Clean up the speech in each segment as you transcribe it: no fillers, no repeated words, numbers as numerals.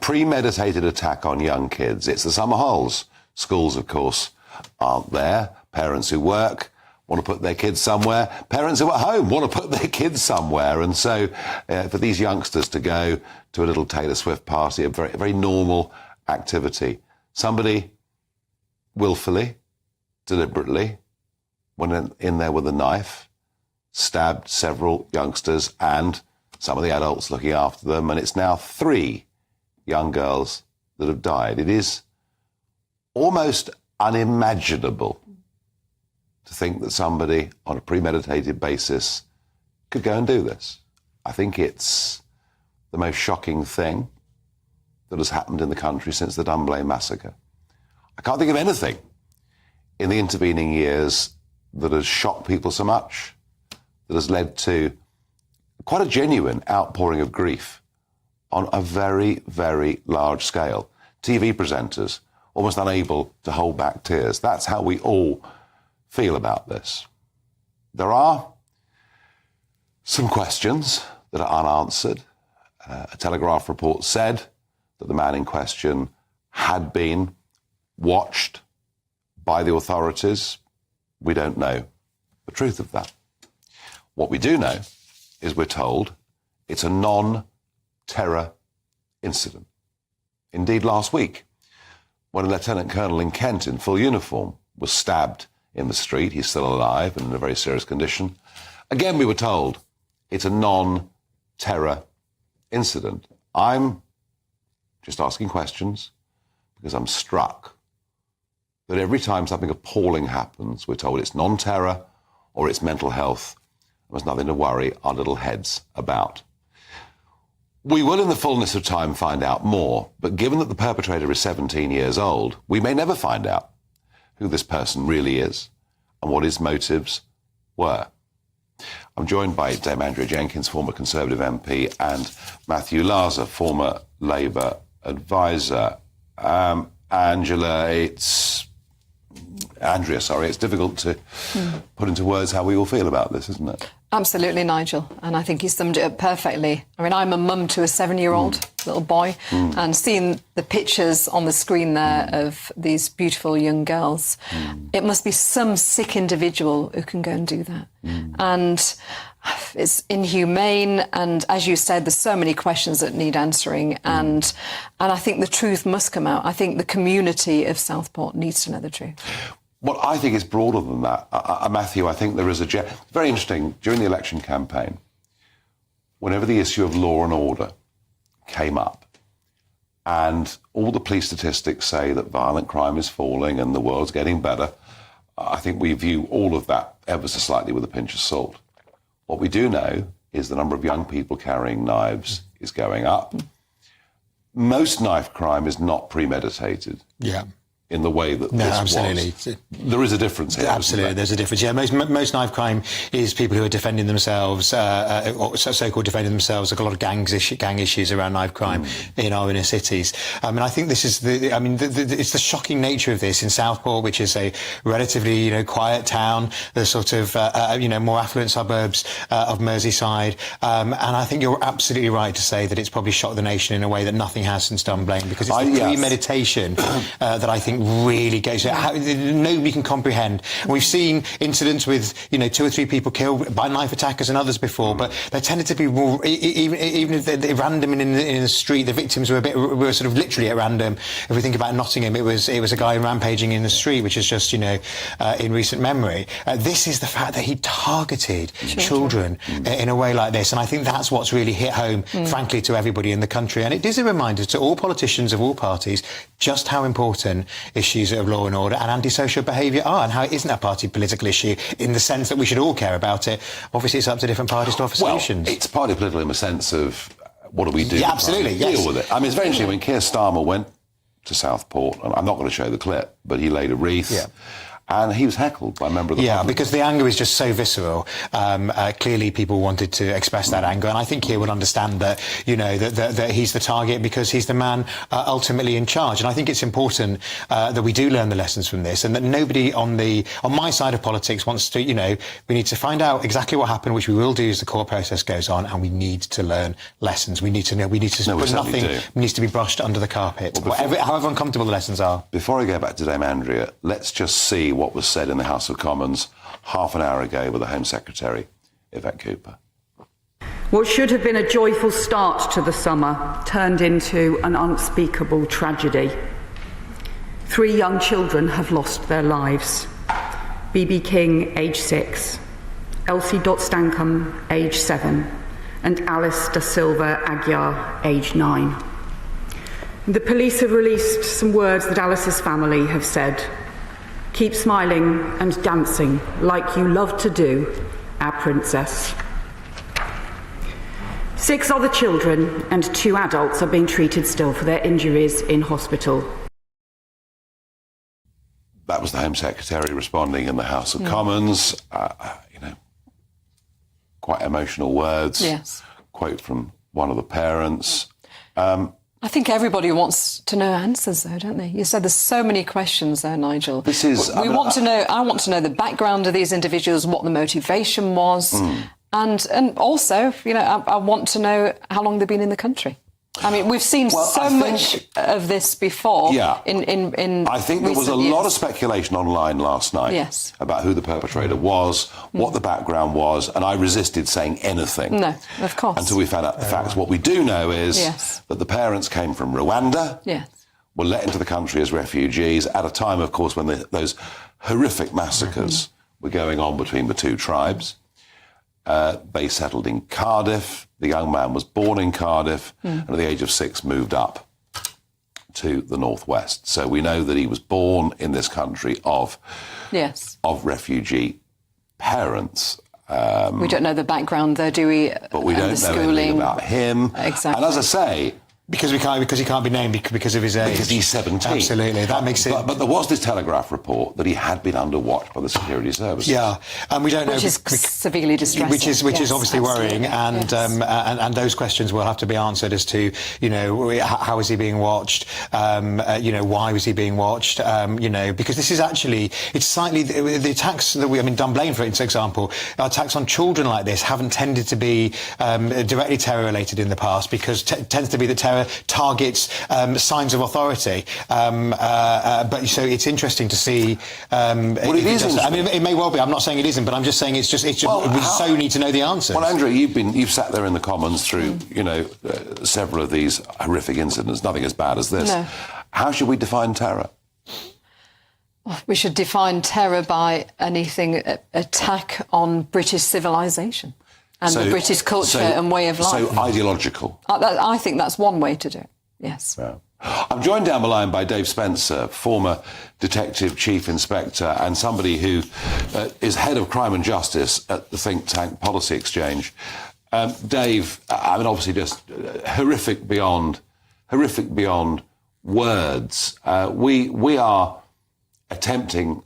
premeditated attack on young kids. It's the summer holes. Schools, of course, aren't there. Parents who work want to put their kids somewhere. Parents who are at home want to put their kids somewhere. And so for these youngsters to go to a little Taylor Swift party, a very normal activity, somebody willfully, deliberately, went in there with a knife, stabbed several youngsters and some of the adults looking after them, and it's now 3 young girls that have died. It is almost unimaginable to think that somebody on a premeditated basis could go and do this. I think it's the most shocking thing that has happened in the country since the Dunblane massacre. I can't think of anything in the intervening years that has shocked people so much, that has led to quite a genuine outpouring of grief on a very, very large scale. TV presenters almost unable to hold back tears. That's how we all feel about this. There are some questions that are unanswered. A Telegraph report said that the man in question had been watched by the authorities. We don't know the truth of that. What we do know is we're told it's a non-terror incident. Indeed, last week, when a lieutenant colonel in Kent in full uniform was stabbed in the street, he's still alive and in a very serious condition. Again, we were told it's a non-terror incident. I'm just asking questions because I'm struck that every time something appalling happens, we're told it's non-terror or it's mental health. There's nothing to worry our little heads about. We will, in the fullness of time, find out more, but given that the perpetrator is 17 years old, we may never find out who this person really is and what his motives were. I'm joined by Dame Andrea Jenkins, former Conservative MP, and Matthew Laza, former Labour advisor. Andrea, it's difficult to put into words how we all feel about this, isn't it? Absolutely, Nigel. And I think you summed it up perfectly. I mean, I'm a mum to a 7-year-old little boy, and seeing the pictures on the screen there of these beautiful young girls, it must be some sick individual who can go and do that. And it's inhumane. And as you said, there's so many questions that need answering. And I think the truth must come out. I think the community of Southport needs to know the truth. Well, I think it's broader than that. Matthew, I think there is very interesting, during the election campaign, whenever the issue of law and order came up, and all the police statistics say that violent crime is falling and the world's getting better, I think we view all of that ever so slightly with a pinch of salt. What we do know is the number of young people carrying knives is going up. Most knife crime is not premeditated. Yeah. In the way that no, this absolutely. was. There is a difference here. Absolutely, there's a difference. Yeah, most knife crime is people who are defending themselves, or so-called defending themselves. There's a lot of gang issues around knife crime in our inner cities. And I think this is it's the shocking nature of this in Southport, which is a relatively quiet town, the sort of more affluent suburbs of Merseyside. And I think you're absolutely right to say that it's probably shocked the nation in a way that nothing has since Dunblane, because it's the premeditation that I think really goes. Nobody can comprehend. We've seen incidents with 2 or 3 people killed by knife attackers and others before, but they tended to be more, even if they're random in the street. The victims were sort of literally at random. If we think about Nottingham, it was a guy rampaging in the street, which is just in recent memory. This is the fact that he targeted children in a way like this, and I think that's what's really hit home, frankly, to everybody in the country. And it is a reminder to all politicians of all parties just how important issues of law and order and antisocial behaviour are, and how it isn't a party political issue in the sense that we should all care about it. Obviously, it's up to different parties to offer solutions. Well, it's party political in the sense of what do we do? Yeah, absolutely, to deal with it. I mean, it's very interesting when Keir Starmer went to Southport, and I'm not going to show the clip, but he laid a wreath. and he was heckled by a member of the public. Because the anger is just so visceral. Clearly, people wanted to express that anger, and I think he would understand that, that he's the target because he's the man ultimately in charge. And I think it's important that we do learn the lessons from this, and that nobody on my side of politics wants to, we need to find out exactly what happened, which we will do as the court process goes on, and we need to learn lessons. We need to know. We need to put nothing needs to be brushed under the carpet, however uncomfortable the lessons are. Before I go back to Dame Andrea, let's just see what was said in the House of Commons half an hour ago with the Home Secretary, Yvette Cooper. What should have been a joyful start to the summer turned into an unspeakable tragedy. 3 young children have lost their lives. BB King, age 6, Elsie Stankham, age 7, and Alice da Silva Aguiar, age 9. The police have released some words that Alice's family have said. Keep smiling and dancing like you love to do, our princess. 6 other children and 2 adults are being treated still for their injuries in hospital. That was the Home Secretary responding in the House of Commons. Quite emotional words. Yes. Quote from one of the parents. I think everybody wants to know answers, though, don't they? You said there's so many questions there, Nigel. I want to know the background of these individuals, what the motivation was, and also, I want to know how long they've been in the country. I mean, we've seen much of this before. Yeah. In I think there was a lot of speculation online last night. Yes. About who the perpetrator was, what the background was, and I resisted saying anything. No, of course. Until we found out the facts. What we do know is that the parents came from Rwanda. Yes. Were let into the country as refugees at a time, of course, when those horrific massacres were going on between the 2 tribes. They settled in Cardiff. The young man was born in Cardiff and at the age of 6 moved up to the northwest. So we know that he was born in this country of refugee parents. We don't know the background, though, do we? But we don't know anything about him. Exactly. And as I say, because he can't be named because of his age. Because he's 17. Absolutely, that makes it. But there was this Telegraph report that he had been under watch by the security services. Yeah, and we don't know. Which is severely distressing. Which is obviously worrying, and those questions will have to be answered as to how is he being watched? Why was he being watched? Because this is actually it's slightly the attacks that Dunblane, for example, attacks on children like this haven't tended to be directly terror related in the past because tends to be that terror targets signs of authority. But so it's interesting to see. Well, it is. I mean, it may well be. I'm not saying it isn't, but I'm just saying it's just we so need to know the answers. Well, Andrea, you've sat there in the Commons through several of these horrific incidents. Nothing as bad as this. No. How should we define terror? We should define terror by anything attack on British civilization. And the British culture and way of life. So ideological. I think that's one way to do it, yes. Yeah. I'm joined down the line by Dave Spencer, former Detective Chief Inspector and somebody who is head of crime and justice at the think tank Policy Exchange. Dave, obviously just horrific beyond words. We are attempting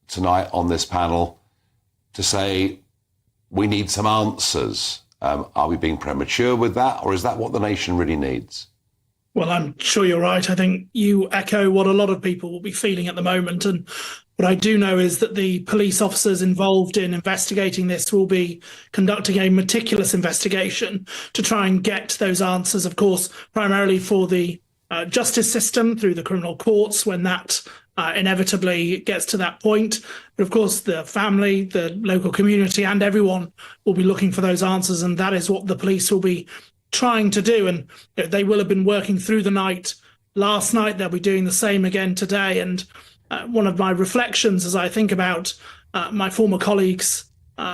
tonight on this panel to say, we need some answers. Are we being premature with that, or is that what the nation really needs? Well, I'm sure you're right. I think you echo what a lot of people will be feeling at the moment. And what I do know is that the police officers involved in investigating this will be conducting a meticulous investigation to try and get those answers, of course, primarily for the justice system through the criminal courts when that inevitably gets to that point. But of course, the family, the local community and everyone will be looking for those answers. And that is what the police will be trying to do. And they will have been working through the night last night. They'll be doing the same again today. And one of my reflections as I think about my former colleagues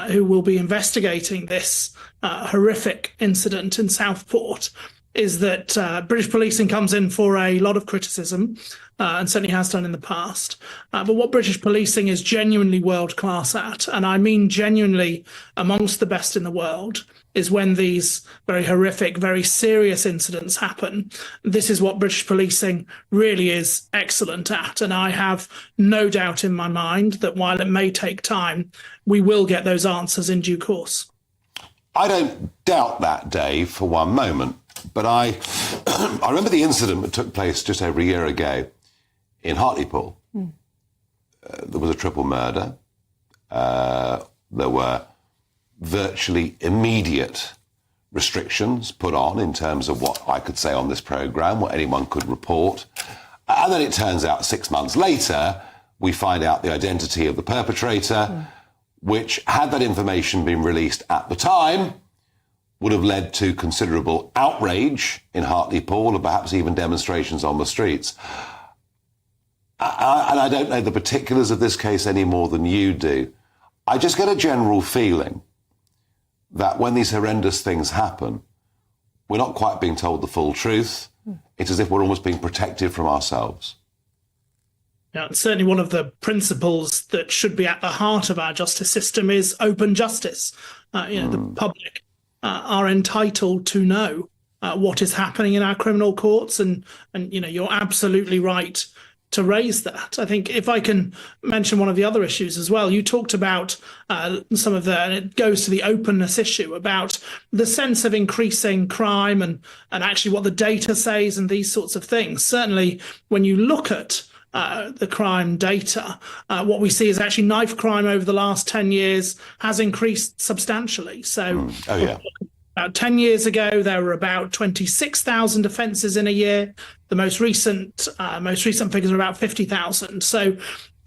who will be investigating this horrific incident in Southport is that British policing comes in for a lot of criticism, and certainly has done in the past. But what British policing is genuinely world class at, and I mean genuinely amongst the best in the world, is when these very horrific, very serious incidents happen. This is what British policing really is excellent at. And I have no doubt in my mind that while it may take time, we will get those answers in due course. I don't doubt that, Dave, for one moment. But I remember the incident that took place just over a year ago in Hartlepool. There was a triple murder. There were virtually immediate restrictions put on in terms of what I could say on this programme, what anyone could report. And then it turns out 6 months later, we find out the identity of the perpetrator, which, had that information been released at the time, would have led to considerable outrage in Hartlepool and perhaps even demonstrations on the streets. And I don't know the particulars of this case any more than you do. I just get a general feeling that when these horrendous things happen, we're not quite being told the full truth. It's as if we're almost being protected from ourselves. Yeah, certainly one of the principles that should be at the heart of our justice system is open justice. The public are entitled to know what is happening in our criminal courts, and you're absolutely right to raise that. I think if I can mention one of the other issues as well, you talked about some of and it goes to the openness issue about the sense of increasing crime and actually what the data says and these sorts of things. Certainly, when you look at the crime data, what we see is actually knife crime over the last 10 years has increased substantially. So about 10 years ago, there were about 26,000 offences in a year. The most recent figures are about 50,000. So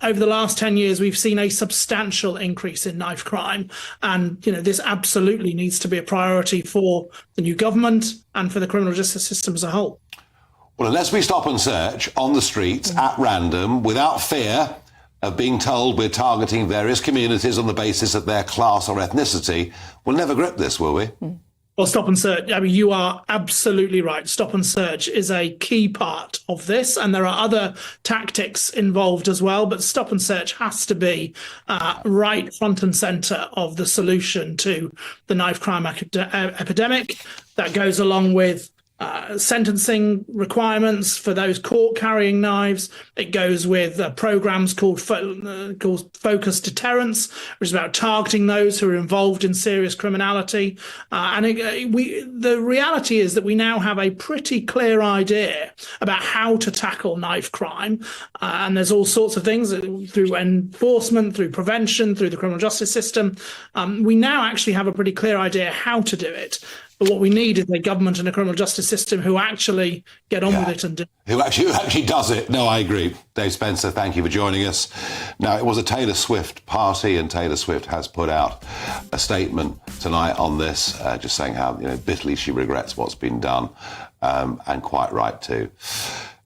over the last 10 years, we've seen a substantial increase in knife crime. And, this absolutely needs to be a priority for the new government and for the criminal justice system as a whole. Well, unless we stop and search on the streets at random without fear of being told we're targeting various communities on the basis of their class or ethnicity, we'll never grip this, will we? Well, stop and search. I mean, you are absolutely right. Stop and search is a key part of this, and there are other tactics involved as well. But stop and search has to be right front and centre of the solution to the knife crime epidemic. That goes along with sentencing requirements for those caught carrying knives. It goes with programs called focused deterrence, which is about targeting those who are involved in serious criminality. The reality is that we now have a pretty clear idea about how to tackle knife crime. And there's all sorts of things through enforcement, through prevention, through the criminal justice system. We now actually have a pretty clear idea how to do it. But what we need is a government and a criminal justice system who actually get on with it and do it. Who actually does it. No, I agree. Dave Spencer, thank you for joining us. Now, it was a Taylor Swift party, and Taylor Swift has put out a statement tonight on this, just saying how bitterly she regrets what's been done, and quite right too.